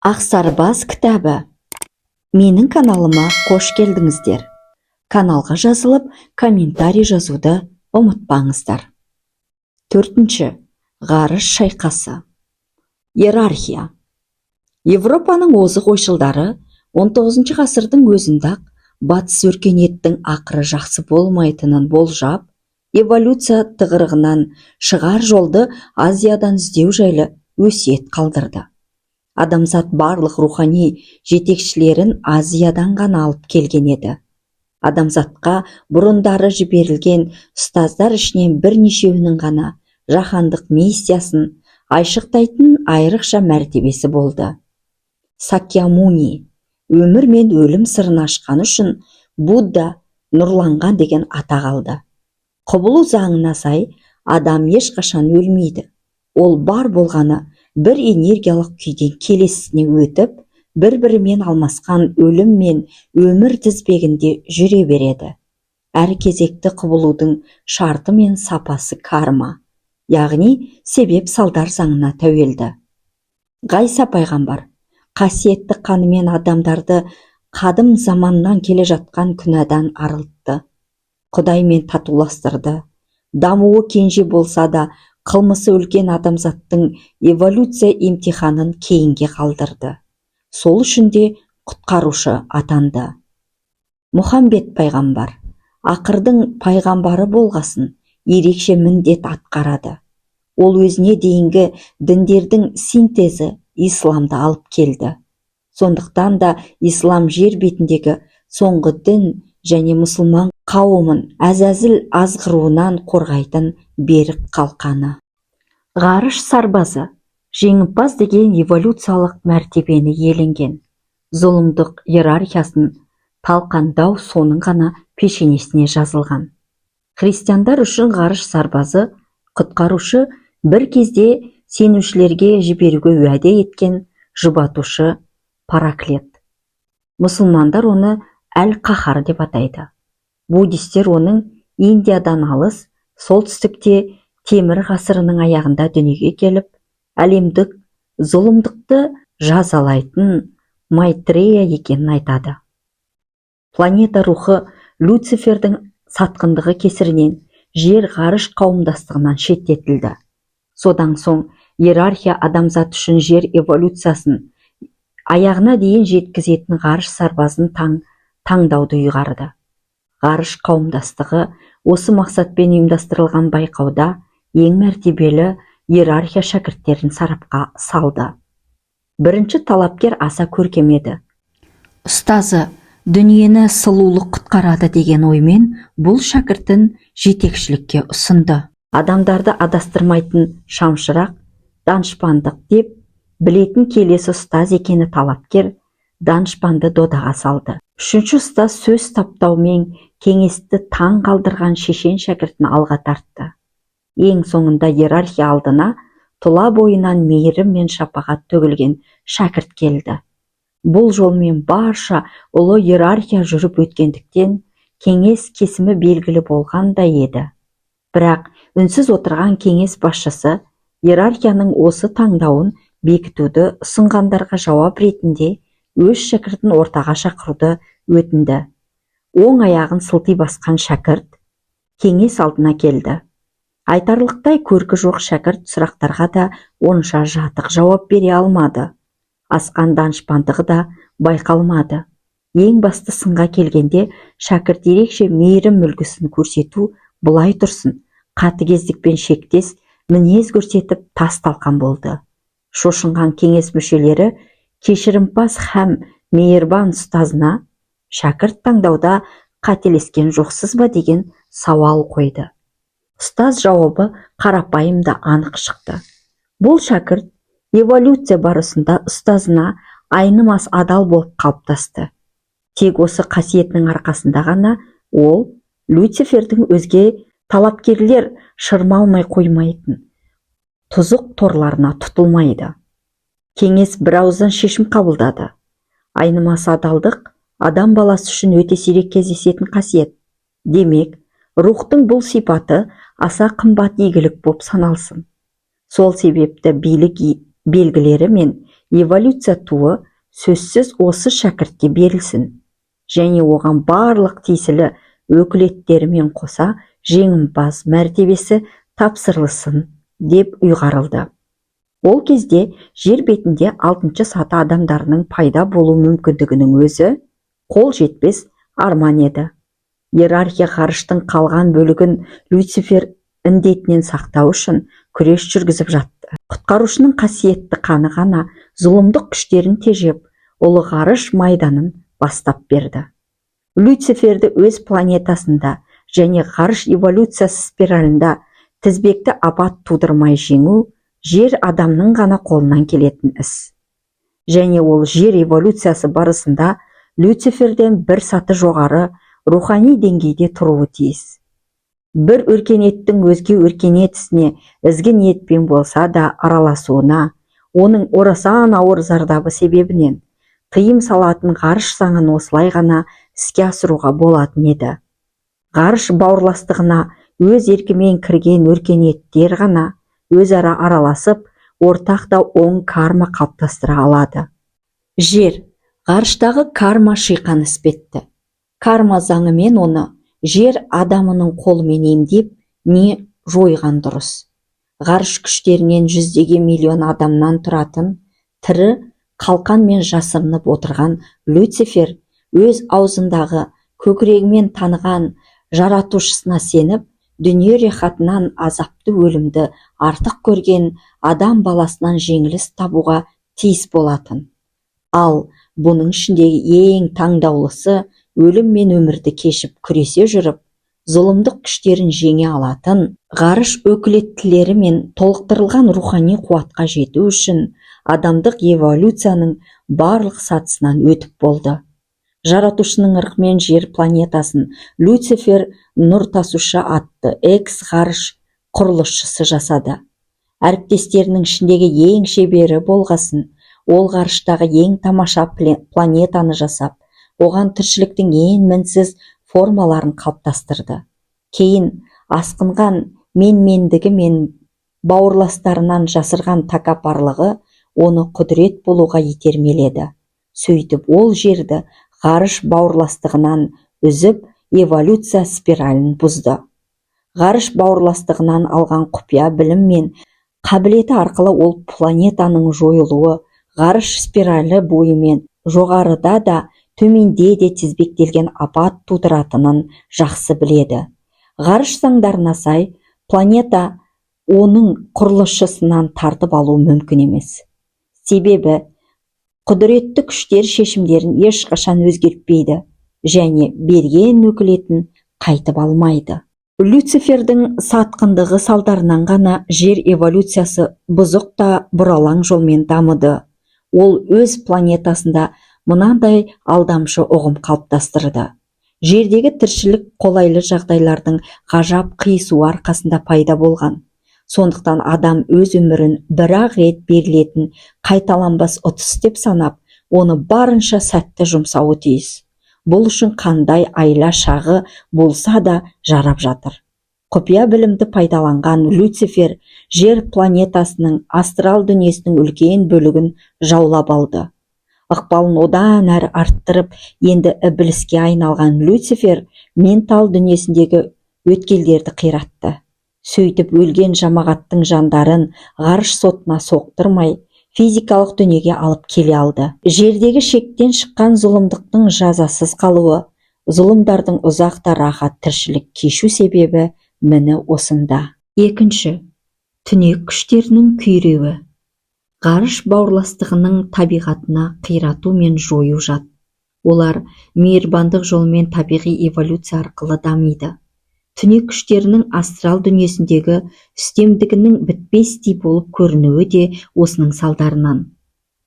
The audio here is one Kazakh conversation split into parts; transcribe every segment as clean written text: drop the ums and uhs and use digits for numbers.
Ақсарбас кітабы. Менің каналыма қош келдіңіздер. Каналға жазылып, комментарий жазуды ұмытпаңыздар. 4. Ғарыш шайқасы. Иерархия. Европаның озық ойшылдары 19 ғасырдың өзінде-ақ батыс өркениеттің ақыры жақсы болмайтынын болжап, эволюция тығырығынан шығар жолды Азиядан іздеу жайлы өсиет қалдырды. Адамзат барлық рухани жетекшілерін Азиядан ғана алып келген еді. Адамзатқа бұрындары жіберілген ұстаздар ішінен бірнешеуінің ғана жаһандық миссиясын айшықтайтын айрықша мәртебесі болды. Сакьямуни өмір мен өлім сырын ашқан үшін Будда нұрланған деген атақ алды. Құбылу заңына сай, адам ешқашан өлмейді. Ол бар болғаны бір энергиялық күйден келесісіне өтіп, бір-бірімен алмасқан өлім мен өмір тізбегінде жүре береді. Әр кезекті құбылудың шарты мен сапасы карма, яғни себеп-салдар заңына тәуелді. Ғайса пайғамбар қасиетті қанымен адамдарды қадым заманнан келе жатқан күнәдан арылтты. Құдаймен татуластырды. Дамуы кенже болса да, қылмысы үлкен адамзаттың эволюция имтиханын кейінге қалдырды. Сол үшін де құтқарушы атанды. Мұхаммед пайғамбар ақырдың пайғамбары болғасын ерекше міндет атқарады. Ол өзіне дейінгі діндердің синтезі исламды алып келді. Сондықтан да ислам жер бетіндегі соңғы дін және мұсылман қауымын әзәзіл азғыруынан қорғайтын берік қалқаны. Ғарыш сарбазы жеңімпаз деген эволюциялық мәртебені иеленген. Зұлымдық иерархиясын талқандау соның ғана пешенесіне жазылған. Христиандар үшін ғарыш сарбазы құтқарушы, бір кезде сенушілерге жіберуге уәде еткен жұбатушы параклет. Мұсылмандар оны әл-қахар деп атайды. Буддистер оның Индиядан алыс, солтүстікте темір ғасырының аяғында дүниеге келіп, әлемдік зұлымдықты жазалайтын Майтрея екенін айтады. Планета рухы Люцифердің сатқындығы кесірінен жер ғарыш қауымдастығынан шеттетілді. Содан соң иерархия адамзат үшін жер эволюциясын аяғына дейін жеткізетін ғарыш сарбазын таңдауды ұйғарды. Ғарыш қауымдастығы осы мақсатпен ұйымдастырылған байқауда ең мәртебелі иерархия шәкірттерін сарапқа салды. Бірінші талапкер аса көркем еді. Ұстазы дүниені сұлулық құтқарады деген оймен бұл шәкіртін жетекшілікке ұсынды. Адамдарды адастырмайтын шамшырақ, данышпандық деп білетін келесі ұстаз екені талапкер данышпанды додаға салды. Үшінші ұстаз сөз таптаумен кеңесті таң қалдырған шешен шәкіртін алға тартты. Ең соңында иерархия алдына тұла бойынан мейірім мен шапағат төгілген шәкірт келді. Бұл жолмен барша ұлы иерархия жүріп өткендіктен кеңес кесімі белгілі болғандай еді. Бірақ үнсіз отырған кеңес басшысы иерархияның осы таңдауын бекітуді ұсынғандарға жауап ретінде өз шәкіртін ортаға шақыруды өтінді. Оң аяғын сылти басқан шәкірт кеңес алдына келді. Айтарлықтай көркі жоқ шәкірт сұрақтарға да онша жатық жауап бере алмады. Асқан данышпандығы да байқалмады. Ең басты сынға келгенде шәкірт ерекше мейірім үлгісін көрсету бұлай тұрсын, қатыгездікпен шектес мінез көрсетіп тас-талқан болды. Шошынған кеңес мүшелері кешірімпаз һәм мейірбан ұстазына шәкірт таңдауда қателескен жоқсыз ба деген сауал қойды. Ұстаз жауабы қарапайым да анық шықты. Бұл шәкірт эволюция барысында ұстазына айнымас адал болып қалыптасты. Тек осы қасиетінің арқасында ғана ол Люцифердің өзге талапкерлер шырмалмай қоймайтын тұзық торларына тұтылмайды. Кеңес бір ауыздан шешім қабылдады. Айнымас адалдық адам баласы үшін өте сирек кездесетін қасиет. Демек, рухтың бұл сипаты аса қымбат игілік боп саналсын. Сол себепті билік белгілері мен эволюция туы сөзсіз осы шәкіртке берілсін, және оған барлық тиесілі өкілеттерімен қоса жеңімпаз мәртебесі тапсырылсын деп ұйғарылды. Ол кезде жер бетінде 6-шы саты адамдарының пайда болу мүмкіндігінің өзі қол жетпес арман еді. Иерархия ғарыштың қалған бөлігін Люцифер індетінен сақтау үшін күрес жүргізіп жатты. Құтқарушының қасиетті қаны ғана зұлымдық күштерін тежеп, ұлы ғарыш майданын бастап берді. Люциферді өз планетасында және ғарыш эволюциясы спиралында тізбекті апат тудырмай жеңу жер адамның ғана қолынан келетін іс. Және ол жер эволюциясы барысында Люциферден бір саты жоғары рухани деңгейде тұруы тиіс. Бір өркениеттің өзге өркениет ісіне ізгі ниетпен болса да араласуына, оның орасан ауыр зардабы себебінен тыйым салатын ғарыш заңын осылай ғана іске асыруға болатын еді. Ғарыш бауырластығына өз еркімен кірген өркениеттер ғана өзара араласып, ортақта оң карма қалыптастыра алады. Жер, ғарыштағы карма шиқан іспетті. Карма заңымен оны жер адамының қолымен емдеп, не жойған дұрыс. Ғарыш күштерінен жүздеген миллион адамнан тұратын, тірі қалқанмен жасырынып отырған Люцифер өз аузындағы көкірегімен таныған жаратушысына сеніп, дүние рахатынан азапты өлімді артық көрген адам баласынан жеңіліс табуға тиіс болатын. Ал бұның ішіндегі ең таңдаулысы өлім мен өмірді кешіп күресе жүріп, зұлымдық күштерін жеңе алатын ғарыш өкілеттілері мен толықтырылған рухани қуатқа жету үшін адамдық эволюцияның барлық сатысынан өтіп болды. Жаратушының ырқымен жер планетасын Люцифер нұр тасушы атты экс ғарыш құрылысшысы жасады. Әріптестерінің ішіндегі ең шебері болғасын, ол ғарыштағы ең тамаша планетаны жасап, оған тіршіліктің ең мінсіз формаларын қалыптастырды. Кейін асқынған менмендігі мен бауырластарынан жасырған тәкаппарлығы оны құдірет болуға итермеледі. Сөйтіп ол жерді ғарыш бауырластығынан үзіп, эволюция спиралін бұзды. Ғарыш бауырластығынан алған құпия білім мен қабілеті арқылы ол планетаның жойылуы ғарыш спиралі бойымен жоғарыда да төменде де тізбектелген апат тудыратынын жақсы біледі. Ғарыш заңдарына сай, планета оның құрылысшысынан тартып алу мүмкін емес. Себебі құдіретті күштер шешімдерін ешқашан өзгертпейді және берген өкілетін қайтып алмайды. Люцифердің сатқындығы салдарынан ғана жер эволюциясы бұзық та бұралаң жолмен дамыды. Ол өз планетасында мынандай алдамшы ұғым қалыптастырды. Жердегі тіршілік қолайлы жағдайлардың ғажап қиысуы арқасында пайда болған. Сондықтан адам өз өмірін бір-ақ рет берілетін қайталанбас ұтыс деп санап, оны барынша сәтті жұмсауы тиіс. Бұл үшін қандай айла шағы болса да жарап жатыр. Құпия білімді пайдаланған Люцифер жер планетасының астрал дүниесінің үлкен бөлігін жаулап алды. Ықпалын одан әрі арттырып, енді ібіліске айналған Люцифер ментал дүниесіндегі өткелдерді қиратты. Сөйтіп өлген жамағаттың жандарын ғарыш сотына соқтырмай, физикалық дүниеге алып келе алды. Жердегі шектен шыққан зұлымдықтың жазасыз қалуы, зұлымдардың ұзақта рахат тіршілік кешу себебі міні осында. Екінші, түнек күштерінің күйреуі. Ғарыш бауырластығының табиғатына қирату мен жою жат. Олар мейірбандық жолмен табиғи эволюция арқылы дамиды. Түнек күштерінің астрал дүниесіндегі үстемдігінің бітпестей болып көрінуі де осының салдарынан.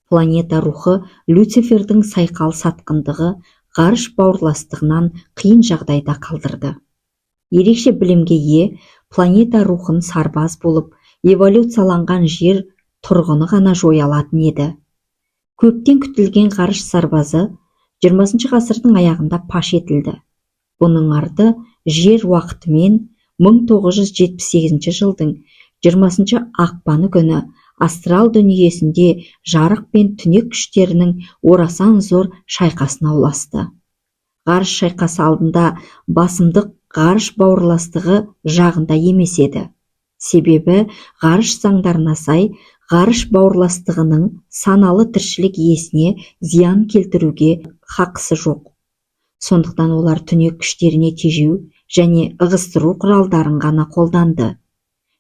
Планета рухы Люцифердің сайқал сатқындығы ғарыш бауырластығынан қиын жағдайда қалдырды. Ерекше білімге ие планета рухын сарбаз болып, эволюцияланған жер тұрғыны ғана жоя алатын еді. Көптен күтілген ғарыш сарбазы 20 ғасырдың аяғында паш етілді. Бұның арты жер уақытымен 1978 жылдың 20 ақпаны күні астрал дүниесінде жарық пен түнек күштерінің орасан зор шайқасына ұласты. Ғарыш шайқасы алдында басымдық ғарыш бауырластығы жағында емес еді. Себебі ғарыш заңдарына сай ғарыш бауырластығының саналы тіршілік иесіне зиян келтіруге хақысы жоқ. Сондықтан олар түнек күштеріне тежеу және ығыстыру құралдарын ғана қолданды.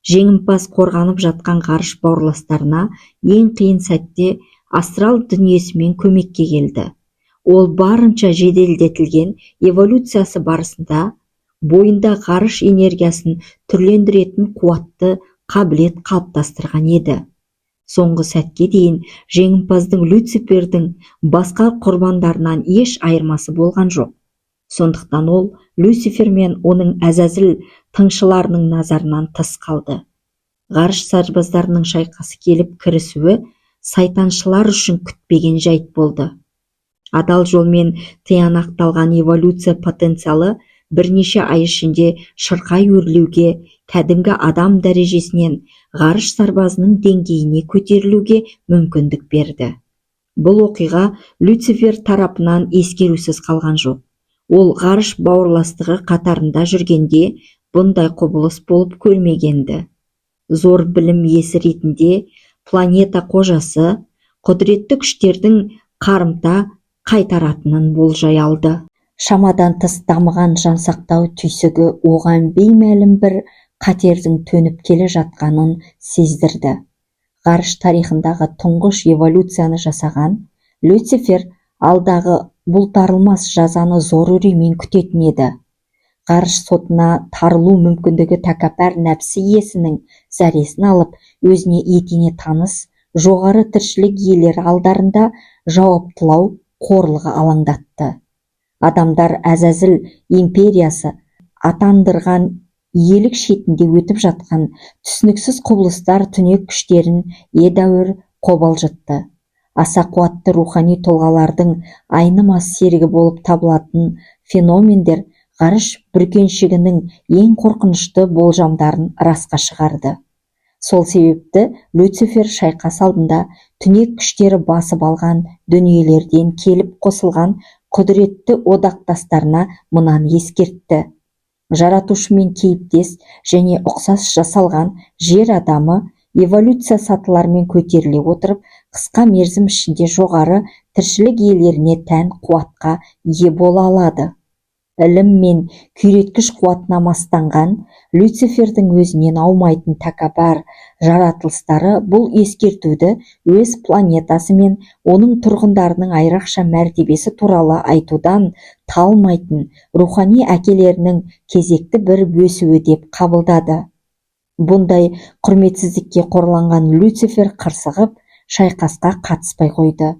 Жеңімпаз қорғанып жатқан ғарыш бауырластарына ең қиын сәтте астрал дүниесімен көмекке келді. Ол барынша жеделдетілген эволюциясы барысында бойында ғарыш энергиясын түрлендіретін қуатты қабілет қалыптастырған еді. Соңғы сәтке дейін жеңімпаздың Люцифердің басқа құрбандарынан еш айырмасы болған жоқ. Сондықтан ол Люцифер мен оның Әзәзіл тыңшыларының назарынан тыс қалды. Ғарыш сарбаздарының шайқасы келіп кірісуі сайтаншылар үшін күтпеген жайт болды. Адал жолмен тиянақталған эволюция потенциалы бірнеше ай ішінде шырқай өрлеуге, кәдімгі адам дәрежесінен ғарыш сарбазының деңгейіне көтерілуге мүмкіндік берді. Бұл оқиға Люцифер тарапынан ескерусіз қалған жоқ. Ол ғарыш бауырластығы қатарында жүргенде бұндай құбылыс болып көрмегенді. Зор білім иесі ретінде планета қожасы құдіретті күштердің қарымта қайтаратынын болжай алды. Шамадан тыс дамыған жансақтау түйсігі оған беймәлім бір қатердің төніп келе жатқанын сездірді. Ғарыш тарихындағы тұңғыш эволюцияны жасаған Люцифер алдағы бұлтарылмас жазаны зор үреймен күтетін еді. Ғарыш сотына тарылу мүмкіндігі тәкаппар нәпсі иесінің зәресін алып, өзіне етене таныс жоғары тіршілік иелері алдарында жауаптылау қорлығы алаңдатты. Адамдар Әзәзіл империясы атандырған иелік шетінде өтіп жатқан түсініксіз құбылыстар түнек күштерін едәуір қобалжытты. Аса қуатты рухани тұлғалардың айнымас серігі болып табылатын феномендер ғарыш бүркеншігінің ең қорқынышты болжамдарын расқа шығарды. Сол себепті Люцифер шайқас алдында түнек күштері басып алған дүниелерден келіп қосылған құдіретті одақтастарына мынаны ескертті. Жаратушымен кейіптес және ұқсас жасалған жер адамы эволюция сатыларымен көтеріле отырып, қысқа мерзім ішінде жоғары тіршілік иелеріне тән қуатқа ие бола алады. Ілім мен күйреткіш қуатына мастанған Люцифердің өзінен аумайтын тәкаппар жаратылыстары бұл ескертуді өз планетасы мен оның тұрғындарының айрықша мәртебесі туралы айтудан талмайтын рухани әкелерінің кезекті бір бөсуі деп қабылдады. Бұндай құрметсіздікке қорланған Люцифер қырсығып, шайқасқа қатыспай қойды.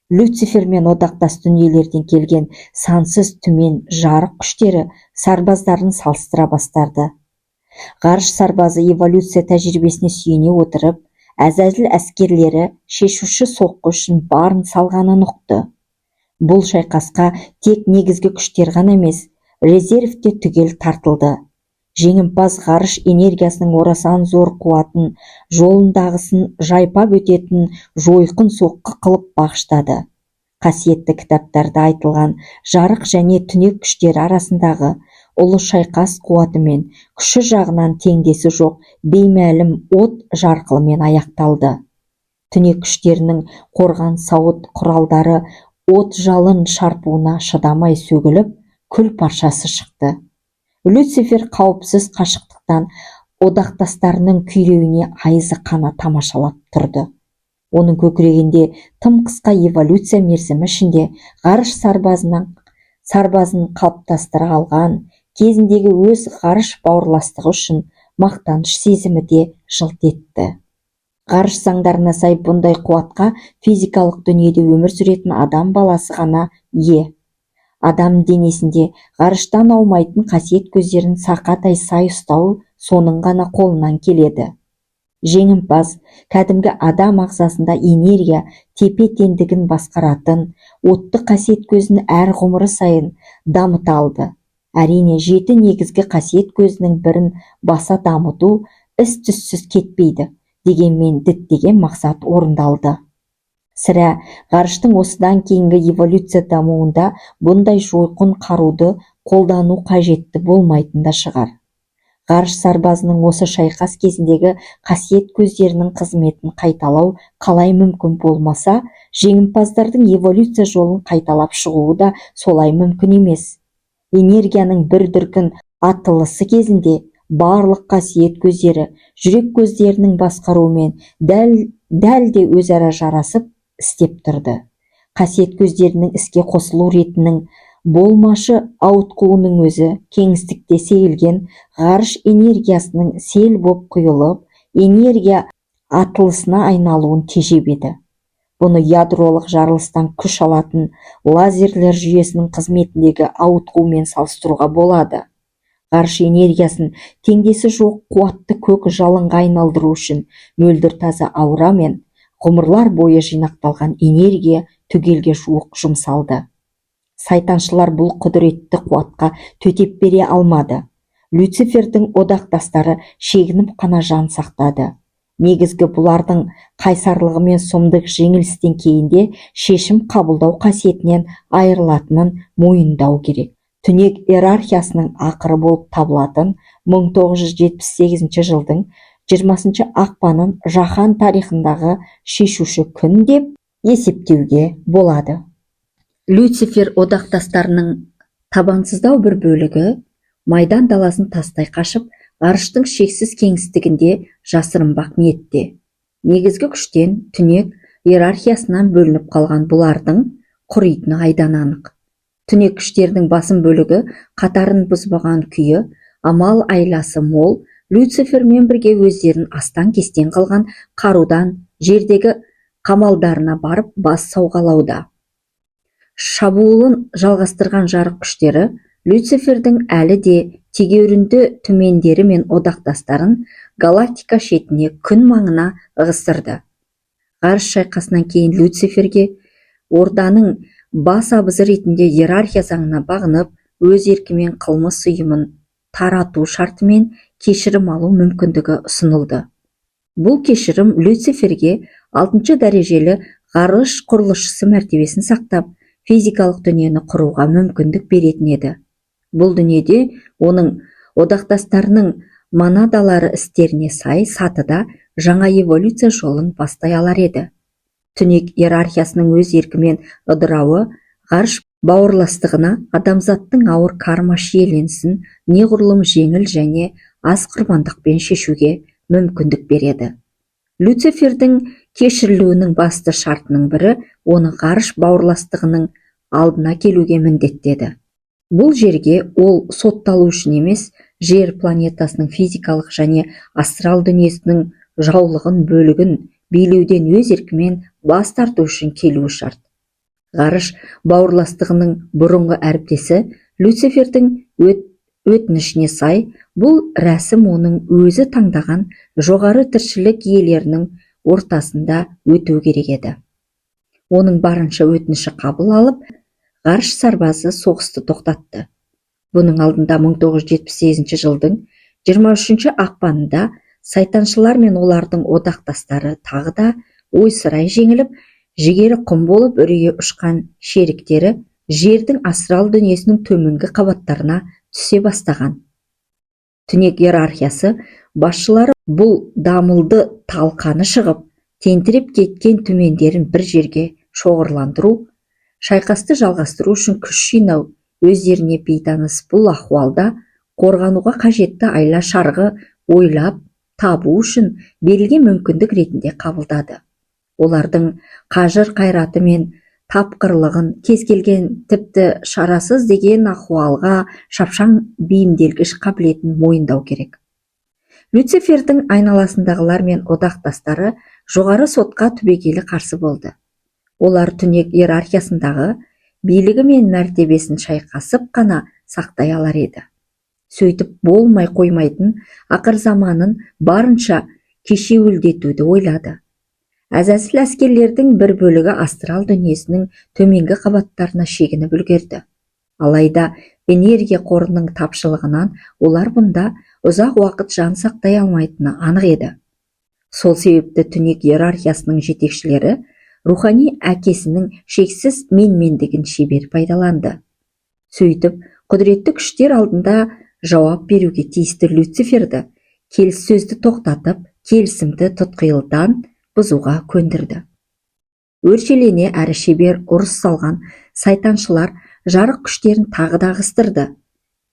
Люцифер мен одақтас дүниелерден келген сансыз түмен жарық күштері сарбаздарын салыстыра бастарды. Ғарыш сарбазы эволюция тәжірибесіне сүйене отырып, Әзәзіл әскерлері шешуші соққы үшін барын салғанын ұқты. Бұл шайқасқа тек негізгі күштер ғана емес, резерв те түгел тартылды. Жеңімпаз ғарыш энергиясының орасан зор қуатын жолындағысын жайпап өтетін жойқын соққы қылып бағыштады. Қасиетті кітаптарда айтылған жарық және түнек күштері арасындағы ұлы шайқас қуаты мен күші жағынан теңдесі жоқ беймәлім от жарқылымен аяқталды. Түнек күштерінің қорған сауыт құралдары от жалын шарпуына шыдамай сөгіліп, күл паршасы шықты. Люцифер қауіпсіз қашықтықтан одақтастарының күйреуіне айызы қана тамашалап тұрды. Оның көкірегінде тым қысқа эволюция мерзімі ішінде ғарыш сарбазын қалыптастыра алған кезіндегі өз ғарыш бауырластығы үшін мақтаныш сезімі де жылт етті. Ғарыш заңдарына сай бұндай қуатқа физикалық дүниеде өмір сүретін адам баласы ғана ие. Адам денесінде ғарыштан аумайтын қасиет көздерін сақадай сай ұстау соның ғана қолынан келеді. Жеңімпаз кәдімгі адам ағзасында энергия тепе-тендігін басқаратын отты қасиет көзін әр ғұмыры сайын дамыта алды. Әрине, 7 негізгі қасиет көзінің бірін баса дамыту іс-түссіз кетпейді. дегенмен діттеген мақсат орындалды. Сірә ғарыштың осыдан кейінгі эволюция дамуында бұндай жойқын қаруды қолдану қажетті болмайтын да шығар. Ғарыш сарбазының осы шайқас кезіндегі қасиет көздерінің қызметін қайталау қалай мүмкін болмаса, жеңімпаздардың эволюция жолын қайталап шығуы да солай мүмкін емес. Энергияның бір дүркін атылысы кезінде барлық қасиет көздері жүрек көздерінің басқаруымен дәл де өзара жарасып істеп тұрды. Қасиет көздерінің іске қосылу ретінің болмашы ауытқуының өзі кеңістікте сейілген ғарыш энергиясының сел боп құйылып, энергия атылысына айналуын тежеп еді. Бұны ядролық жарылыстан күш алатын лазерлер жүйесінің қызметіндегі ауытқумен салыстыруға болады. Ғарыш энергиясын теңдесі жоқ қуатты көк жалынға айналдыру үшін мөлдір таза аура мен ғұмырлар бойы жинақталған энергия түгелге жуық жұмсалды. Сайтаншылар бұл құдіретті қуатқа төтеп бере алмады. Люцифердің одақтастары шегініп қана жан сақтады. Негізгі бұлардың қайсарлығы мен сұмдық жеңілістен кейінде шешім қабылдау қасиетінен айырылатынын мойындау керек. Түнек иерархиясының ақыры болып табылатын 1978 жылдың 20 ақпанын жаһан тарихындағы шешуші күн деп есептеуге болады. Люцифер одақтастарының табансыздау бір бөлігі майдан даласын тастай қашып, ғарыштың шексіз кеңістігінде жасырынбақ ниетте. Негізгі күштен түнек иерархиясынан бөлініп қалған бұлардың құритыны айдан анық. Түнек күштерінің басым бөлігі қатарын бұзбаған күйі, амал айласы мол, Люцифермен бірге өздерін астан кестен қалған қарудан жердегі қамалдарына барып бас сауғалауда. Шабуылын жалғастырған жарық күштері Люцифердің әлі де тегеурінді түмендері мен одақтастарын галактика шетіне күн маңына ығыстырды. Ғарыш шайқасынан кейін Люциферге орданың бас абызы ретінде иерархия заңына бағынып, өз еркімен қылмыс ұйымын тарату шартымен кешірім алу мүмкіндігі ұсынылды. Бұл кешірім Люциферге 6 дәрежелі ғарыш құрылысшысы мәртебесін сақтап, физикалық дүниені құруға мүмкіндік беретін еді. Бұл дүниеде оның одақтастарының монадалары істеріне сай сатыда жаңа эволюция жолын бастай алар еді. Түнек иерархиясының өз еркімен ыдырауы ғарыш бауырластығына адамзаттың ауыр карма шиеленісін неғұрлым жеңіл және аз құрбандықпен шешуге мүмкіндік береді. Люцифердің кешірілуінің басты шартының бірі оны ғарыш бауырластығының алдына келуге міндеттеді. Бұл жерге ол сотталу үшін емес, жер планетасының физикалық және астрал дүниесінің жаулығын бөлігін билеуден өз еркімен бас тарту үшін келуі шарт. Ғарыш бауырластығының бұрынғы әріптесі Люцифердің өтінішіне сай, бұл рәсім оның өзі таңдаған жоғары тіршілік иелерінің ортасында өту керек еді. Оның барынша өтініші қабыл алып, ғарыш сарбазы соғысты тоқтатты. Бұның алдында 1978 жылдың 23 ақпанында сайтаншылар мен олардың одақтастары тағы да ойсырай жеңіліп, жігері құм болып үрейі ұшқан шеріктері жердің астрал дүниесінің төменгі қабаттарына түсе бастаған. Түнек иерархиясы басшылары бұл дамылды талқаны шығып, тентіреп кеткен түмендерін бір жерге шоғырландыру, шайқасты жалғастыру үшін күш жинау, өздеріне бейтаныс бұл ахуалда қорғануға қажетті айла шарғы ойлап табу үшін берілген мүмкіндік ретінде қабылдады. Олардың қажыр қайраты мен тапқырлығын кез келген тіпті шарасыз деген ахуалға шапшаң бейімделгіш қабілетін мойындау керек. Люцифердің айналасындағылар мен одақтастары жоғары сотқа түбегейлі қарсы болды. Олар түнек иерархиясындағы билігі мен мәртебесін шайқасып қана сақтай алар еді. Сөйтіп болмай қоймайтын ақыр заманын барынша кешеуілдетуді ойлады. Әзәзіл әскерлердің бір бөлігі астрал дүниесінің төменгі қабаттарына шегініп үлгерді. Алайда энергия қорының тапшылығынан олар бұнда ұзақ уақыт жан сақтай алмайтыны анық еді. Сол себепті түнек иерархиясының жетекшілері рухани әкесінің шексіз менмендігін шебер пайдаланды. Сөйтіп, құдіретті күштер алдында жауап беруге тиісті Люциферді келіссөзді тоқтатып, келісімді тұтқиылдан бұзуға көндірді. Өршелене әрі шебер ұрыс салған сайтаншылар жарық күштерін тағы да ығыстырды.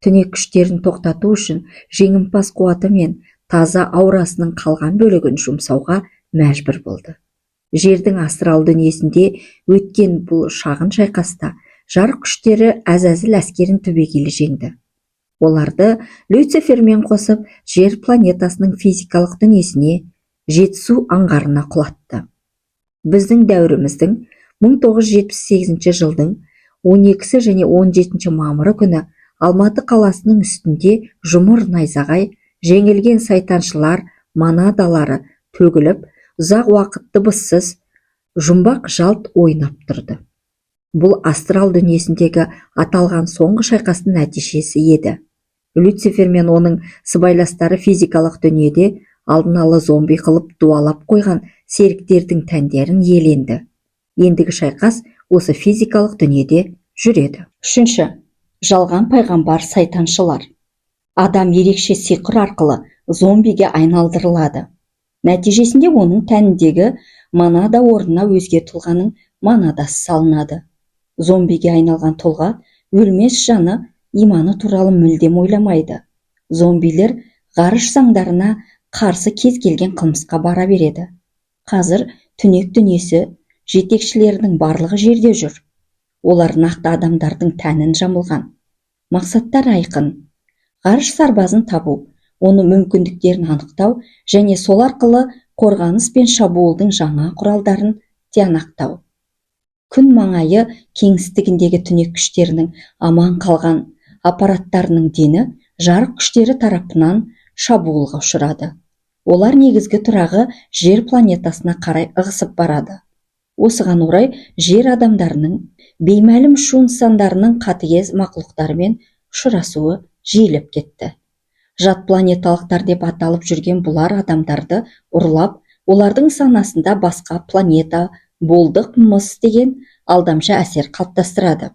Түнек күштерін тоқтату үшін жеңімпаз қуаты мен таза аурасының қалған бөлігін жұмсауға мәжбүр болды. Жердің астрал дүниесінде өткен бұл шағын шайқаста жарық күштері Әзәзіл әскерін түбегейлі жеңді. Оларды Люцифермен қосып жер планетасының физикалық дүниесіне, Жетісу аңғарына құлатты. Біздің дәуіріміздің 1978 жылдың 12 және 17 мамыры күні Алматы қаласының үстінде жұмыр найзағай, жеңілген сайтаншылар манадалары төгіліп, ұзақ уақыт дыбыссыз жұмбақ жалт ойнап тұрды. Бұл астрал дүниесіндегі аталған соңғы шайқастың нәтижесі еді. Люцифер мен оның сыбайластары физикалық дүниеде алдын ала зомби қылып дуалап қойған серіктердің тәндерін иеленді. Ендігі шайқас осы физикалық дүниеде жүреді. Үшінші, жалған пайғамбар сайтаншылар. Адам ерекше сиқыр арқылы зомбиге айналдырылады. Нәтижесінде оның тәніндегі манада орнына өзге тұлғаның манадасы салынады. Зомбиге айналған тұлға өлмес жаны иманы туралы мүлдем ойламайды. Зомбилер ғарыш заңдарына қарсы кез келген қылмысқа бара береді. Қазір түнек дүниесі жетекшілерінің барлығы жерде жүр. Олар нақты адамдардың тәнін жамылған. Мақсаттар айқын. Ғарыш сарбазын табу, оның мүмкіндіктерін анықтау және сол арқылы қорғаныс пен шабуылдың жаңа құралдарын тиянақтау. Күн маңайы кеңістігіндегі түнек күштерінің аман қалған аппараттарының дені жарық күштері тарапынан шабуылға ұшырады. Олар негізгі тұрағы жер планетасына қарай ығысып барады. Осыған орай жер адамдарының беймәлім ұшу нысандарының қатыгез мақлұқтармен ұшырасуы жиілеп кетті. Жат планеталықтар деп аталып жүрген бұлар адамдарды ұрлап, олардың санасында басқа планета, болдық мыс деген алдамшы әсер қалыптастырады.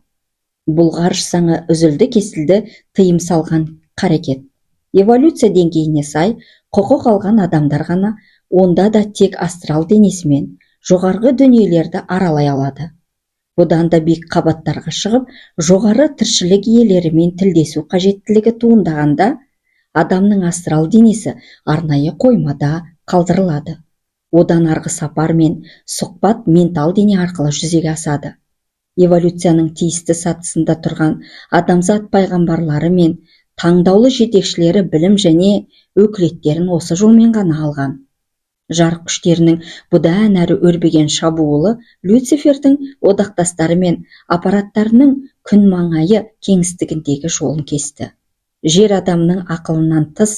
Бұл ғарыш заңы үзілді кесілді тыйым салған қарекет. Эволюция деңгейіне сай құқық алған адамдар ғана онда да тек астрал денесімен жоғарғы дүниелерді аралай алады. Бұдан да биік қабаттарға шығып, жоғары тіршілік иелерімен тілдесу қажеттілігі туындағанда, адамның астрал денесі арнайы қоймада қалдырылады. Одан арғы сапар мен сұхбат ментал дене арқылы жүзеге асады. Эволюцияның тиісті сатысында тұрған адамзат пайғамбарлары мен таңдаулы жетекшілері білім және өкілеттерін осы жолмен ғана алған. Жарық күштерінің бұдан әрі өрбіген шабуылы Люцифердің одақтастары мен аппараттарының күн маңайы кеңістігіндегі жолын кесті. Жер адамның ақылынан тыс,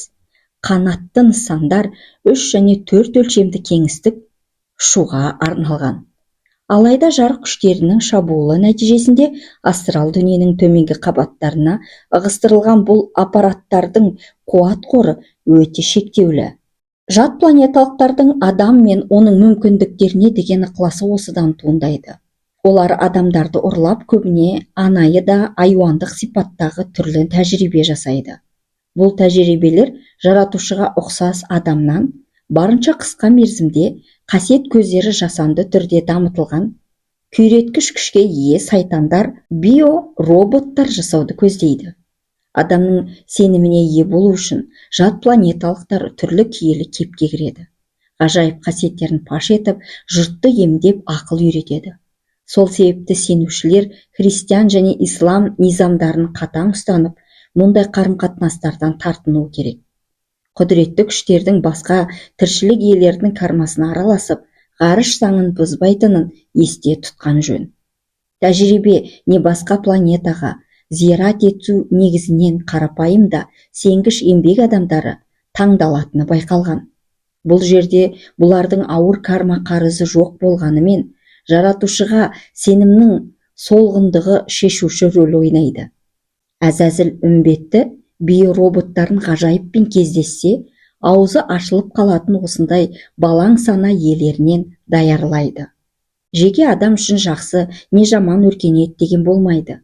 қанатты нысандар 3 және 4 өлшемді кеңістік ұшуға арналған. Алайда жарық күштерінің шабуылы нәтижесінде астрал дүниенің төменгі қабаттарына ығыстырылған бұл аппараттардың қуат қоры өте шектеулі. Жат планеталықтардың адам мен оның мүмкіндіктеріне деген ықыласы осыдан туындайды. Олар адамдарды ұрлап, көбіне анайы да айуандық сипаттағы түрлі тәжірибе жасайды. Бұл тәжірибелер жаратушыға ұқсас адамнан барынша қысқа мерзімде қасиет көздері жасанды түрде дамытылған күйреткіш күшке ие сайтандар био-роботтар жасауды көздейді. Адамның сеніміне ие болу үшін жат планеталықтар түрлі киелі кепке кіреді. Ғажайып қасиеттерін паш етіп, жұртты емдеп ақыл үйретеді. Сол себепті сенушілер христиан және ислам низамдарын қатаң ұстанып, мұндай қарым-қатынастардан тартыну керек. Құдіретті күштердің басқа тіршілік иелерінің кармасына араласып, ғарыш заңын бұзбайтынын есте тұтқан жөн. Тәжірибе не басқа планетаға зиярат ету негізінен қарапайым да сенгіш еңбек адамдары таңдалатыны байқалған. Бұл жерде бұлардың ауыр карма қарызы жоқ болғанымен, жаратушыға сенімнің солғындығы шешуші рөл ойнайды. Әзәзіл үмбетті биороботтарын ғажайыппен кездессе, аузы ашылып қалатын осындай балаң сана иелерінен даярлайды. Жеке адам үшін жақсы не жаман өркениет деген болмайды.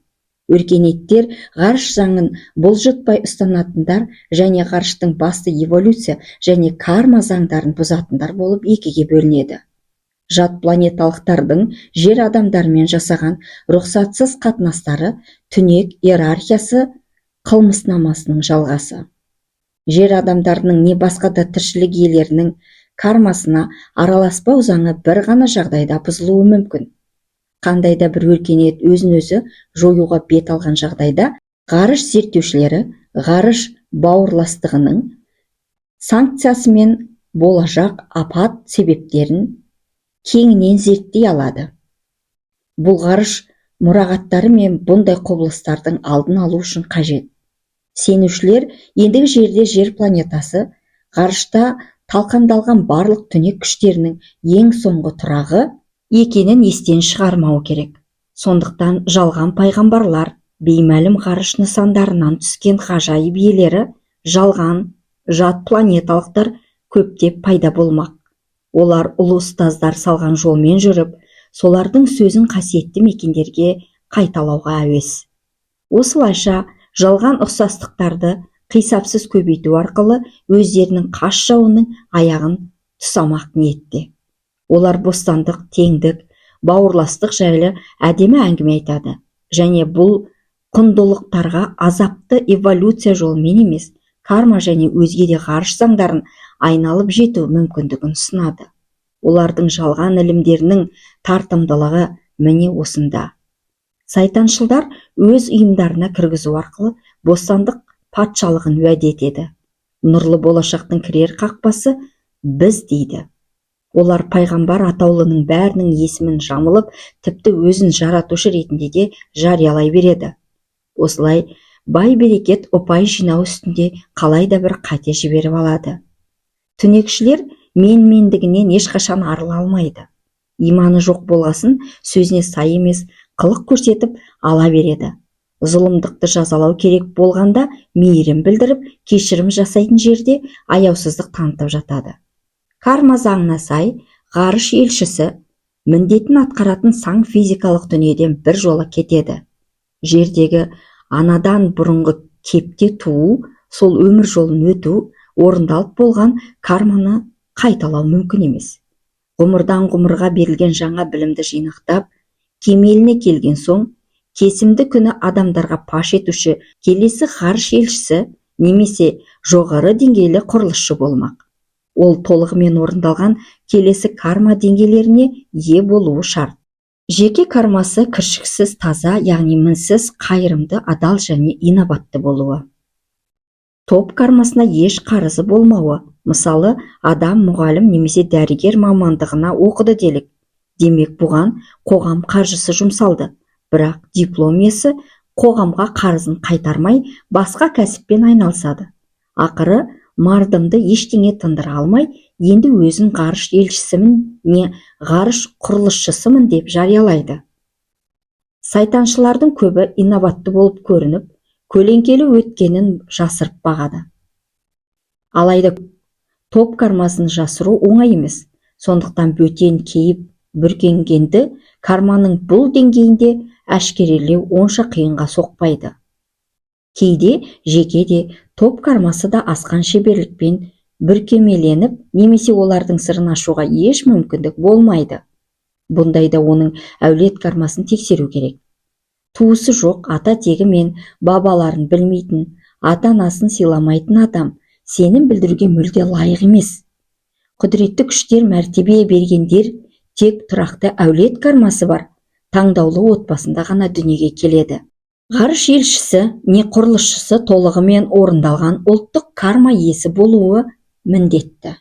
Өркениеттер ғарыш заңын бұлжытпай ұстанатындар және ғарыштың басты эволюция және карма заңдарын бұзатындар болып екіге бөлінеді. Жат планеталықтардың жер адамдарымен жасаған рұқсатсыз қатынастары түнек иерархиясы қылмыснамасының жалғасы. Жер адамдарының не басқа да тіршілік иелерінің кармасына араласпау заңы бір ғана жағдайда бұзылуы мүмкін. Қандай да бір өркениет өзін-өзі жоюға бет алған жағдайда, ғарыш зерттеушілері ғарыш бауырластығының санкциясымен болашақ апат себептерін кеңінен зерттей алады. Бұл ғарыш мұрағаттары мен бұндай құбылыстардың алдын алу үшін қажет. Сенушілер ендігі жерде жер планетасы ғарышта талқандалған барлық түнек күштерінің ең соңғы тұрағы екенін естен шығармау керек. Сондықтан жалған пайғамбарлар, беймәлім ғарыш нысандарынан түскен ғажайып иелері, жалған жат планеталықтар көптеп пайда болмақ. Олар ұлы ұстаздар салған жолмен жүріп, солардың сөзін қасиетті мекендерге қайталауға әуес. Осылайша жалған ұқсастықтарды қисапсыз көбейту арқылы өздерінің қас жауының аяғын тұсамақ ниетте. Олар бостандық, теңдік, бауырластық жайлы әдемі әңгіме айтады және бұл құндылықтарға азапты эволюция жолымен емес, карма және өзге де ғарыш заңдарын айналып жету мүмкіндігін ұсынады. Олардың жалған ілімдерінің тартымдылығы міне осында. Сайтаншылдар өз ұйымдарына кіргізу арқылы бостандық патшалығын уәде етеді. Нұрлы болашақтың кірер қақпасы біз дейді. Олар пайғамбар атаулының бәрінің есімін жамылып, тіпті өзін жаратушы ретінде де жариялай береді. Осылай бай берекет ұпай жинау үстінде қалай да бір қате жіберіп алады. Түнекшілер менмендігінен ешқашан арыла алмайды. Иманы жоқ болғасын сөзіне сай емес қылық көрсетіп ала береді. Зұлымдықты жазалау керек болғанда мейірім білдіріп, кешірім жасайтын жерде аяусыздық танытып жатады. Карма заңына сай, ғарыш елшісі міндетін атқаратын сан физикалық дүниеден бір жола кетеді. Жердегі анадан бұрынғы кепте туу, сол өмір жолын өту, орындалып болған карманы қайталау мүмкін емес. Ғұмырдан ғұмырға берілген жаңа білімді жинақтап, кемеліне келген соң, кесімді күні адамдарға паш етуші келесі ғарыш елшісі немесе жоғары деңгейлі құрылысшы болмақ. Ол толығымен орындалған келесі карма деңгейлеріне ие болуы шарт. Жеке кармасы кіршіксіз, таза, яғни мінсіз, қайырымды, адал және инабатты болуы. Топ кармасына еш қарызы болмауы. Мысалы, адам мұғалім немесе дәрігер мамандығына оқыды делік. Демек, бұған қоғам қаржысы жұмсалды. Бірақ диплом иесі қоғамға қарызын қайтармай, басқа кәсіппен айналысады. Ақыры, мардымды ештеңе тындыра алмай, енді өзін ғарыш елшісімін не ғарыш құрылысшысымын деп жариялайды. Сайтаншылардың көбі инабатты болып көрініп, көлеңкелі өткенін жасырып бағады. Алайда топ кармасын жасыру оңай емес. Сондықтан бөтен кейіп бүркенгенді карманың бұл деңгейінде әшкерелеу онша қиынға соқпайды. Кейде жеке де топ кармасы да асқан шеберлікпен бүркемеленіп, немесе олардың сырын ашуға еш мүмкіндік болмайды. Бұндайда оның әулет кармасын тексеру керек. Туысы жоқ, ата тегі мен бабаларын білмейтін, ата-анасын сыйламайтын адам сенім білдіруге мүлде лайық емес. Құдіретті күштер мәртебе бергендер тек тұрақты әулет кармасы бар, таңдаулы отбасында ғана дүниеге келеді. Ғарыш елшісі не құрылысшысы толығымен орындалған ұлттық карма иесі болуы міндетті.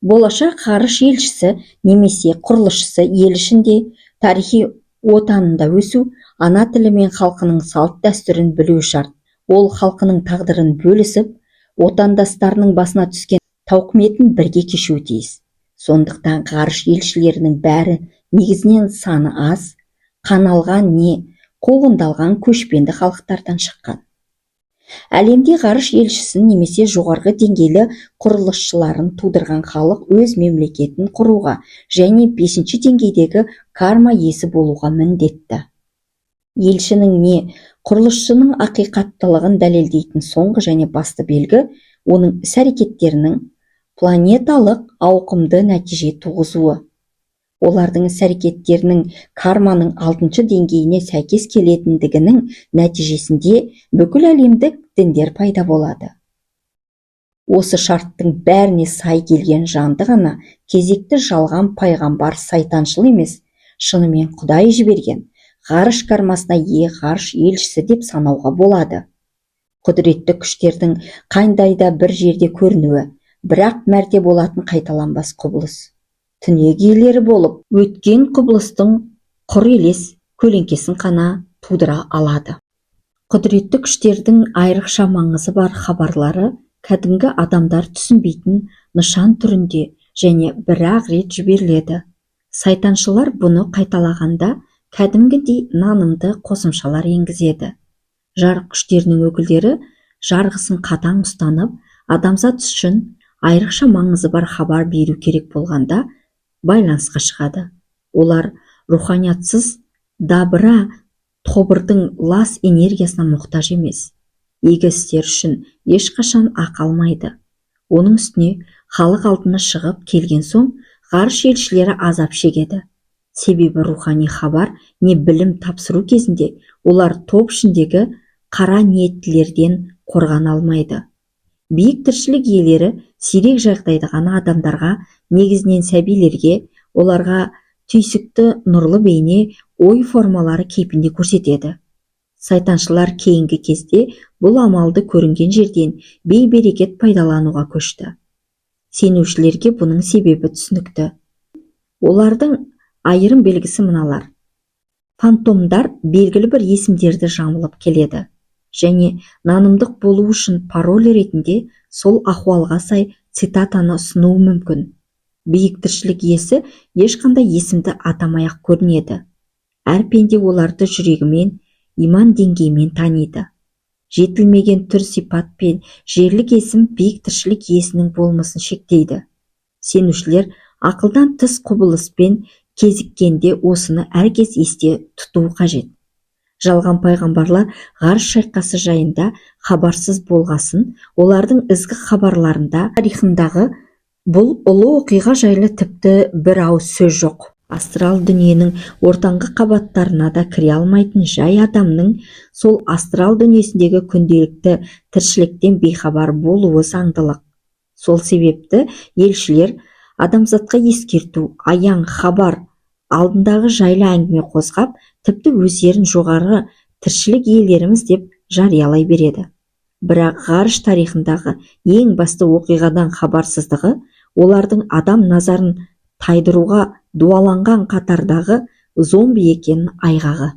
Болашақ ғарыш елшісі немесе құрылысшысы ел ішінде тарихи отанында өсу, ана тілі мен халқының салт дәстүрін білу шарт. Ол халқының тағдырын бөлісіп, отандастарының басына түскен тауқыметін бірге кешуі тиіс. Сондықтан ғарыш елшілерінің бәрі негізінен саны аз, қаналған не қуғындалған көшпенді халықтардан шыққан. Әлемде ғарыш елшісін немесе жоғарғы деңгейлі құрылысшыларын тудырған халық өз мемлекетін құруға және 5-ші деңгейдегі карма иесі болуға міндетті. Елшінің не құрылысшының ақиқаттылығын дәлелдейтін соңғы және басты белгі оның іс-әрекеттерінің планеталық ауқымды нәтиже туғызуы. Олардың іс-әрекеттерінің карманың 6-шы деңгейіне сәйкес келетіндігінің нәтижесінде бүкіл әлемдік діндер пайда болады. Осы шарттың бәріне сай келген жанды ғана кезекті жалған пайғамбар сайтаншыл емес, шынымен Құдай жіберген ғарыш кармасына ие ғарыш елшісі деп санауға болады. Құдіретті күштердің қандайда бір жерде көрінуі, бірақ мәрте болатын қайталанбас құбылыс. Түнек иелері болып, өткен құбылыстың құр елес көлеңкесін қана тудыра алады. Құдіретті күштердің айрықша маңызы бар хабарлары кәдімгі адамдар түсінбейтін нышан түрінде және бір-ақ рет жіберіледі. Сайтаншылар бұны қайталағанда кәдімгідей нанымды қосымшалар енгізеді. Жарық күштерінің өкілдері жарғысын қатаң ұстанып, адамзат үшін айрықша маңызы бар хабар беру керек болғанда байланысқа шығады. Олар руханиятсыз дабыра тобырдың лас энергиясына мұқтаж емес. Игі істер үшін ешқашан ақы алмайды. Оның үстіне халық алдына шығып келген соң ғарыш елшілері азап шегеді. Себебі рухани хабар не білім тапсыру кезінде олар топ ішіндегі қара ниеттілерден қорғана алмайды. Биік тіршілік иелері сирек жағдайда ғана адамдарға, негізінен сәбилерге, оларға түйсікті нұрлы бейне ой формалары кейпінде көрсетеді. Сайтаншылар кейінгі кезде бұл амалды көрінген жерден бей-берекет пайдалануға көшті. Сенушілерге бұның себебі түсінікті. Олардың айырым белгісі мыналар. Фантомдар белгілі бір есімдерді жамылып келеді және нанымдық болу үшін пароль ретінде сол ахуалға сай цитатаны ұсынуы мүмкін. Биік тіршілік иесі ешқандай есімді атамай-ақ көрінеді. Әр пенде оларды жүрегімен, иман деңгейімен таниды. Жетілмеген түр сипат пен жерлік есім биік тіршілік иесінің болмысын шектейді. Сенушілер ақылдан тыс құбылыспен кезіккенде осыны әркез есте тұтуы қажет. Жалған пайғамбарлар ғарыш шайқасы жайында хабарсыз болғасын, олардың ізгі хабарларында тарихындағы бұл ұлы оқиға жайлы тіпті бір ауыз сөз жоқ. Астрал дүниенің ортаңғы қабаттарына да кіре алмайтын жай адамның сол астрал дүниесіндегі күнделікті тіршіліктен бейхабар болуы заңдылық. Сол себепті елшілер адамзатқа ескерту, аяң хабар алдындағы жайлы әңгіме қозғап, тіпті өздерін жоғары тіршілік иелеріміз деп жариялай береді. Бірақ ғарыш тарихындағы ең басты оқиғадан хабарсыздығы олардың адам назарын тайдыруға дуаланған қатардағы зомби екенін айғағы.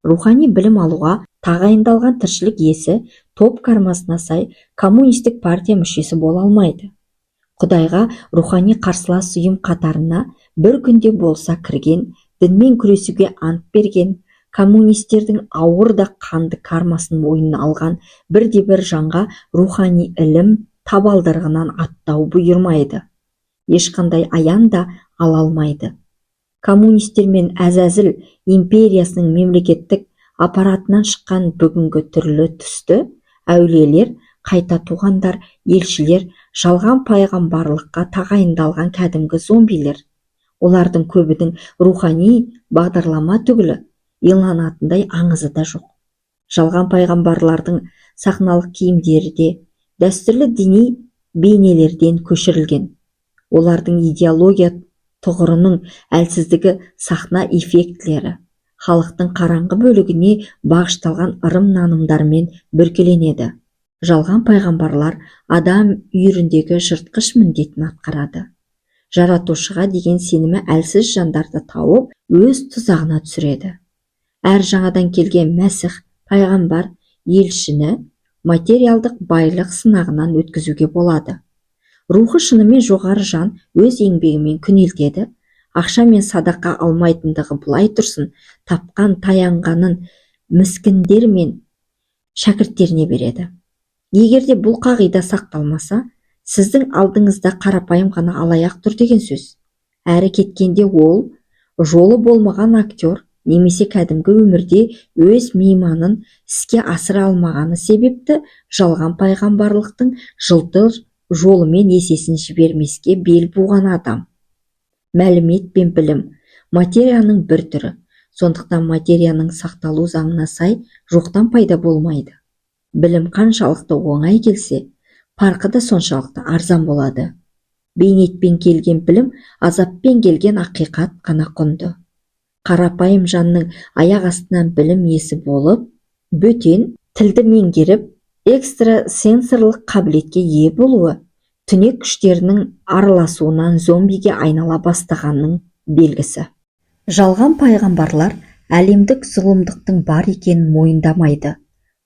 Рухани білім алуға тағайындалған тіршілік иесі топ кармасына сай коммунистік партия мүшесі бола алмайды. Құдайға рухани қарсылас ұйым қатарына бір күнде болса кірген, дінмен күресуге ант берген, коммунистердің ауыр да қанды кармасын мойнына алған бірде-бір жанға рухани ілім табалдырығынан аттау бұйырмайды. Ешқандай аян да ала алмайды. Коммунистер мен Әзәзіл империясының мемлекеттік аппаратынан шыққан бүгінгі түрлі түсті әулиелер, қайта туғандар, елшілер, жалған пайғамбарлыққа тағайындалған кәдімгі зомбилер. Олардың көбінің рухани бағдарлама түгілі иланатындай аңызы да жоқ. Жалған пайғамбарлардың сахналық киімдері де дәстүрлі діни бейнелерден көшірілген. Олардың идеология тұғырының әлсіздігі сахна эффектілері халықтың қараңғы бөлігіне бағышталған ырым нанымдармен бүркеленеді. Жалған пайғамбарлар адам үйіріндегі жыртқыш міндетін атқарады. Жаратушыға деген сенімі әлсіз жандарды тауып, өз тұзағына түсіреді. Әр жаңадан келген мәсіх пайғамбар елшіні материалдық байлық сынағынан өткізуге болады. Рухы шынымен жоғары жан өз еңбегімен күнелтеді. Ақша мен садақа алмайтындығы былай тұрсын, тапқан таянғанын міскіндер мен шәкірттеріне береді. Егер де бұл қағида сақталмаса, сіздің алдыңызда қарапайым ғана алаяқ тұр деген сөз. Әрі кеткенде ол жолы болмаған актер немесе кәдімгі өмірде өз мейманын іске асыра алмағаны себепті жалған пайғамбарлықтың жылтыр жолымен есесін жібермеске бел буған адам. Мәлімет пен білім материяның бір түрі, сондықтан материяның сақталу заңына сай жоқтан пайда болмайды. Білім қаншалықты оңай келсе, парқы да соншалықты арзан болады. Бейнетпен келген білім, азаппен келген ақиқат қана құнды. Қарапайым жанның аяқ астынан білім иесі болып, бөтен тілді меңгеріп, экстрасенсорлық қабілетке ие болуы түнек күштерінің араласуынан зомбиге айнала бастағанның белгісі. Жалған пайғамбарлар әлемдік зұлымдықтың бар екенін мойындамайды.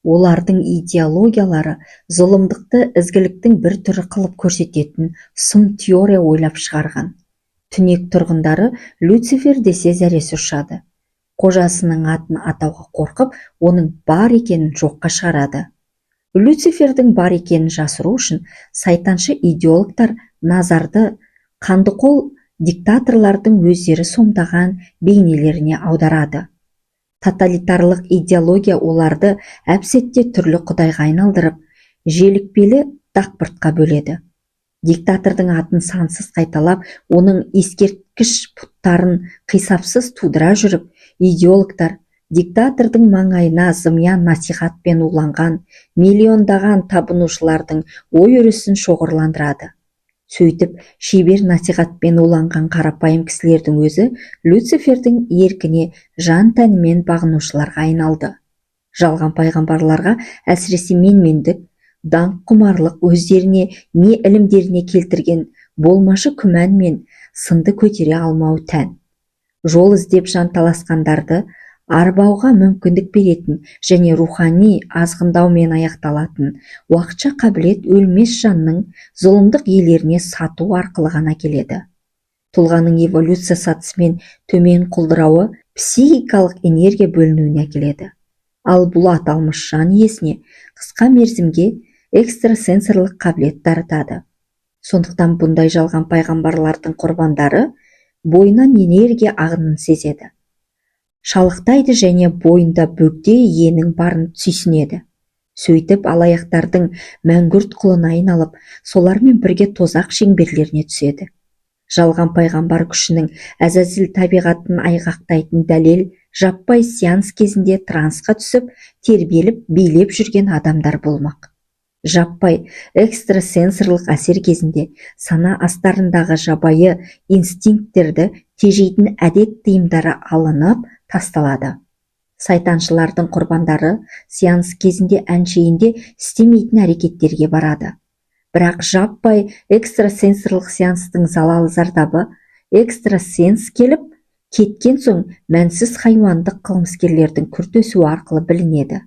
Олардың идеологиялары зұлымдықты ізгіліктің бір түрі қылып көрсететін сұм теория ойлап шығарған. Түнек тұрғындары Люцифер десе зәресі ұшады. Қожасының атын атауға қорқып, оның бар екенін жоққа шығарады. Люцифердің бар екенін жасыру үшін сайтаншы идеологтар назарды қандықол диктаторлардың өздері сомдаған бейнелеріне аударады. Тоталитарлық идеология оларды әп-сәтте түрлі құдайға айналдырып, желікпелі дақпыртқа бөледі. Диктатордың атын сансыз қайталап, оның ескерткіш пұттарын қисапсыз тудыра жүріп, идеологтар диктатордың маңайына зымиян насихатпен уланған миллиондаған табынушылардың ой өрісін шоғырландырады. Сөйтіп, шебер насихатпен уланған қарапайым кісілердің өзі Люцифердің еркіне жан-тәнімен бағынушыларға айналды. Жалған пайғамбарларға әсіресе менмендік, даңқ құмарлық өздеріне не ілімдеріне келтірген болмашы күмән мен сынды көтере алмау тән. Жол іздеп жанталасқандарды арбауға мүмкіндік беретін және рухани азғындаумен аяқталатын уақытша қабілет өлмес жанның зұлымдық иелеріне сату арқылы ғана келеді. Тұлғаның эволюция сатысымен төмен құлдырауы психикалық энергия бөлінуіне әкеледі. Ал бұл аталмыш жан иесіне қысқа мерзімге экстрасенсорлық қабілет дарытады. Сондықтан бұндай жалған пайғамбарлардың құрбандары бойынан энергия ағынын сезеді. Шалықтайды және бойында бөгде иенің барын сүйсінеді. Сөйтіп алаяқтардың мәңгүрт құлына айналып, солармен бірге тозақ шеңберлеріне түседі. Жалған пайғамбар күшінің әзәзіл табиғатын айғақтайтын дәлел жаппай сеанс кезінде трансқа түсіп, тербеліп, билеп жүрген адамдар болмақ. Жаппай экстрасенсорлық әсер кезінде сана астарындағы жабайы инстинкттерді тежейтін әдет тыйымдары алынып тасталады. Сайтаншылардың құрбандары сеанс кезінде әншейінде істемейтін әрекеттерге барады. Бірақ жаппай экстрасенсорлық сеанстың залалы зардабы экстрасенс келіп кеткен соң мәнсіз хайуандық қылмыскерлердің күрт өсуі арқылы білінеді.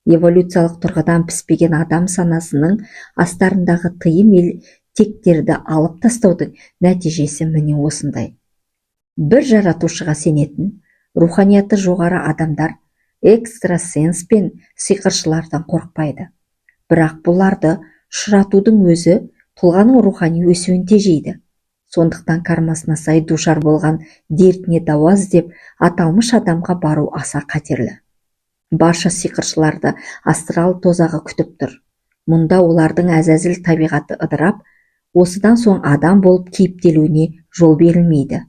Эволюциялық тұрғыдан піспеген адам санасының астарындағы тыйым тектерді алып тастаудың нәтижесі міне осындай. Бір жаратушыға сенетін, руханияты жоғары адамдар экстрасенс пен сиқыршылардан қорықпайды. Бірақ бұларды ұшыратудың өзі тұлғаның рухани өсуін тежейді. Сондықтан кармасына сай душар болған дертіне дауа іздеп аталмыш адамға бару аса қатерлі. Барша сиқыршыларды астрал тозағы күтіп тұр. Мұнда олардың әзәзіл табиғаты ыдырап, осыдан соң адам болып кейіптелуіне жол берілмейді.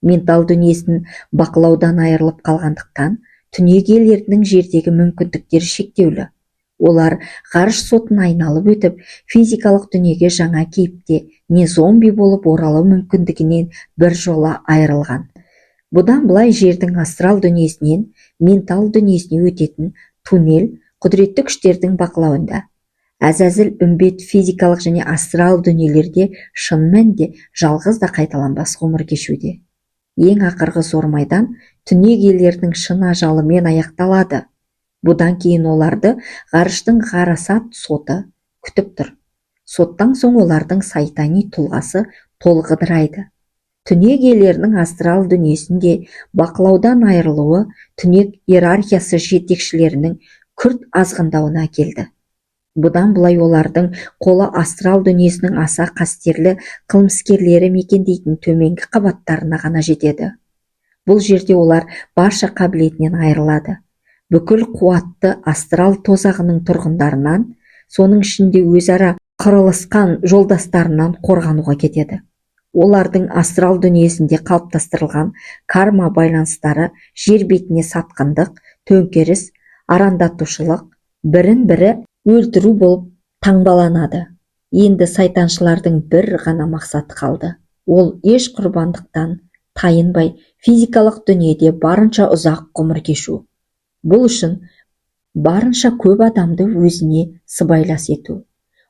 Ментал дүниесін бақылаудан айырылып қалғандықтан, түнек иелерінің жердегі мүмкіндіктері шектеулі. Олар ғарыш сотын айналып өтіп, физикалық дүниеге жаңа кейіпте не зомби болып оралу мүмкіндігінен бір жола айырылған. Бұдан былай жердің астрал дүниесінен ментал дүниесіне өтетін туннель құдіретті күштердің бақылауында. Әзәзіл үмбет физикалық және астрал дүниелерде шын мәнде жалғыз да қайталанбас ғұмыр кешуде. Ең ақырғы зор майдан түнек иелерінің шын ажалымен аяқталады. Бұдан кейін оларды ғарыштың ғарасат соты күтіп тұр. Соттан соң олардың сайтани тұлғасы толық ыдырайды. Түнек иелерінің астрал дүниесінде бақылаудан айырылуы түнек иерархиясы жетекшілерінің күрт азғындауына әкелді. Бұдан былай олардың қолы астрал дүниесінің аса қастерлі қылмыскерлері мекендейтін төменгі қабаттарына ғана жетеді. Бұл жерде олар барша қабілетінен айырылады. Бүкіл қуатты астрал тозағының тұрғындарынан, соның ішінде өзара қырылысқан жолдастарынан қорғануға кетеді. Олардың астрал дүниесінде қалыптастырылған карма байланыстары жер бетіне сатқындық, төңкеріс, арандатушылық, бірін-бірі өлтіру болып таңбаланады. Енді сайтаншылардың бір ғана мақсаты қалды. Ол еш құрбандықтан тайынбай физикалық дүниеде барынша ұзақ ғұмыр кешу. Бұл үшін барынша көп адамды өзіне сыбайлас ету.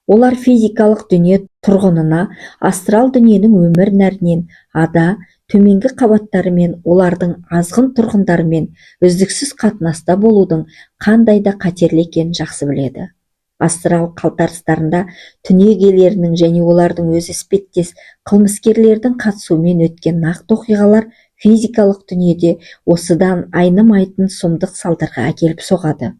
Олар физикалық дүние тұрғынына астрал дүниенің өмір нәрінен ада, төменгі қабаттарымен, олардың азғын тұрғындарымен үздіксіз қатынаста болудың қандай да қатерлі екенін жақсы біледі. Астрал қалтарыстарында түнегелерінің және олардың өз іспеттес қылмыскерлердің қатысуымен өткен нақты оқиғалар физикалық дүниеде осыдан айнымайтын сұмдық салдарға әкеліп соғады.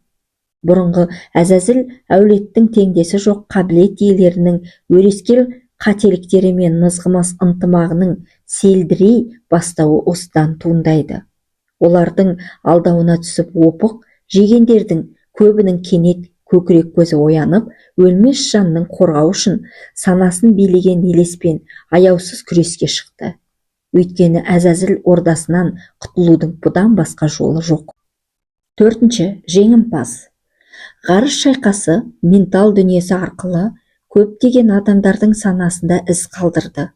Бұрынғы Әзәзіл әулеттің теңдесі жоқ қабілет иелерінің өрескел қателіктері мен мызғымас ынтымағының селдірей бастауы осыдан туындайды. Олардың алдауына түсіп опық жегендердің көбінің кенет көкірек көзі оянып, өлмес жанның қорғау үшін санасын билеген елеспен аяусыз күреске шықты. Өйткені Әзәзіл ордасынан құтылудың бұдан басқа жолы жоқ. 4. Жеңімпаз. Ғарыш шайқасы ментал дүниесі арқылы көптеген адамдардың санасында із қалдырды.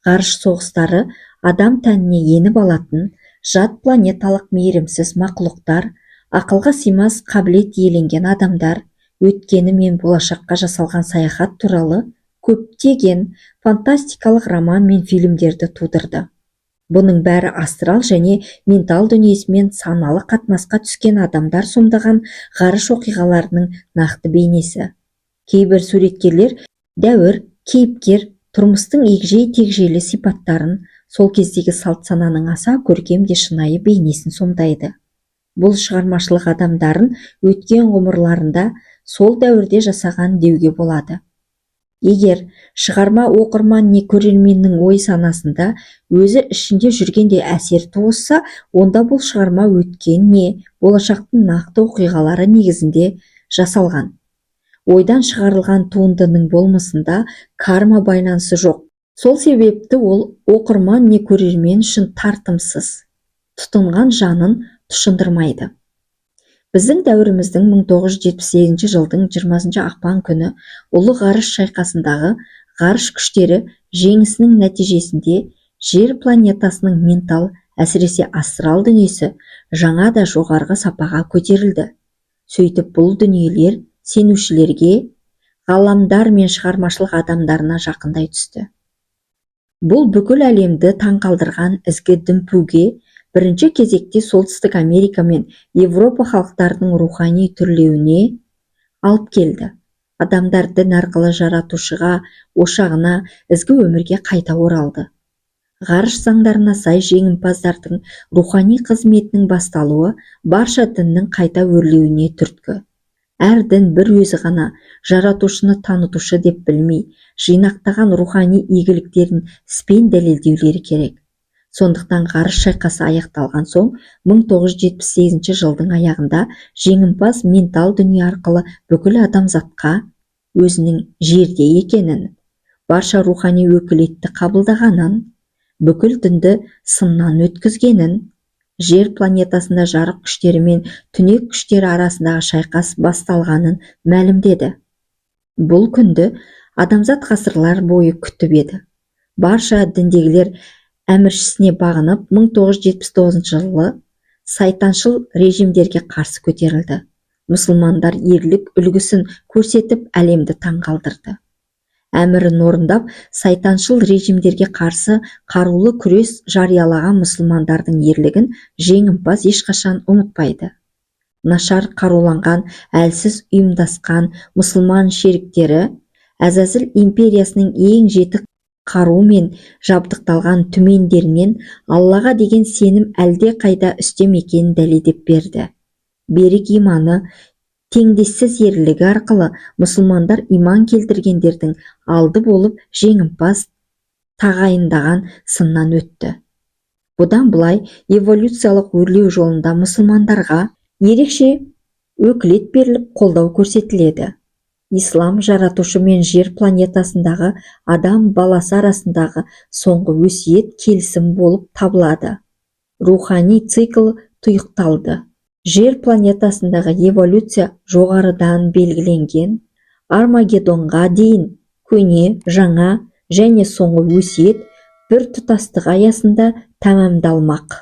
Ғарыш соғыстары адам тәніне еніп алатын жат планеталық мейірімсіз мақұлықтар, ақылға сыймас қабілет иеленген адамдар, өткені мен болашаққа жасалған саяхат туралы көптеген фантастикалық роман мен фильмдерді тудырды. Бұның бәрі астрал және ментал дүниесімен саналы қатынасқа түскен адамдар сомдаған ғарыш оқиғаларының нақты бейнесі. Кейбір суреткерлер дәуір, кейіпкер, тұрмыстың егжей-тегжейлі сипаттарын, сол кездегі салт сананың аса көркем де шынайы бейнесін сомдайды. Бұл шығармашылық адамдарын өткен ғұмырларында сол дәуірде жасаған деуге болады. Егер шығарма оқырман не көрерменнің ой санасында өзі ішінде жүргенде әсер туғызса, онда бұл шығарма өткен не болашақтың нақты оқиғалары негізінде жасалған. Ойдан шығарылған туындының болмысында карма байланысы жоқ. Сол себепті ол оқырман не көрермен үшін тартымсыз, тұтынған жанын тұшындырмайды. Біздің дәуіріміздің 1978 жылдың 20 ақпан күні ұлы ғарыш шайқасындағы ғарыш күштері жеңісінің нәтижесінде жер планетасының ментал, әсіресе астрал дүниесі жаңа да жоғарғы сапаға көтерілді. Сөйтіп бұл дүниелер сенушілерге, ғаламдар мен шығармашылық адамдарына жақындай түсті. Бұл бүкіл әлемді таңқалдырған ізгі дүмпуге бірінші кезекте Солтүстік Америка мен Европа халықтарының рухани түрлеуіне алып келді. Адамдар дін арқылы жаратушыға, ошағына, ізгі өмірге қайта оралды. Ғарыш заңдарына сай жеңімпаздардың рухани қызметінің басталуы барша діннің қайта өрлеуіне түрткі. Әр дін бір өзі ғана жаратушыны танытушы деп білмей, жинақтаған рухани игіліктерін іспен дәлелдеулері керек. Сондықтан ғарыш шайқасы аяқталған соң 1978 жылдың аяғында жеңімпаз ментал дүние арқылы бүкіл адамзатқа өзінің жерде екенін, барша рухани өкілетті қабылдағанын, бүкіл дінді сыннан өткізгенін, жер планетасында жарық күштері мен түнек күштері арасындағы шайқас басталғанын мәлімдеді. Бұл күнді адамзат ғасырлар бойы күтіп еді. Барша діндегілер әміршісіне бағынып 1979 жылы сайтаншыл режимдерге қарсы көтерілді. Мұсылмандар ерлік үлгісін көрсетіп әлемді таңғалдырды. Әмірін орындап, сайтаншыл режимдерге қарсы қарулы күрес жариялаған мұсылмандардың ерлігін жеңімпаз ешқашан ұмытпайды. Нашар қаруланған, әлсіз ұйымдасқан мұсылман шеріктері Әзәзіл империясының ең жетік қарумен жабдықталған түмендерінен Аллаға деген сенім әлде қайда үстем екенін дәлелдеп берді. Берік иманы, теңдессіз ерлігі арқылы мұсылмандар иман келтіргендердің алды болып жеңімпаз тағайындаған сыннан өтті. Бұдан былай эволюциялық өрлеу жолында мұсылмандарға ерекше өкілет беріліп қолдау көрсетіледі. Ислам жаратушы мен жер планетасындағы адам баласы арасындағы соңғы өсиет келісім болып табылады. Рухани цикл тұйықталды. Жер планетасындағы эволюция жоғарыдан белгіленген Армагеддонға дейін көне, жаңа және соңғы өсиет бір тұтастық аясында тәмамдалмақ.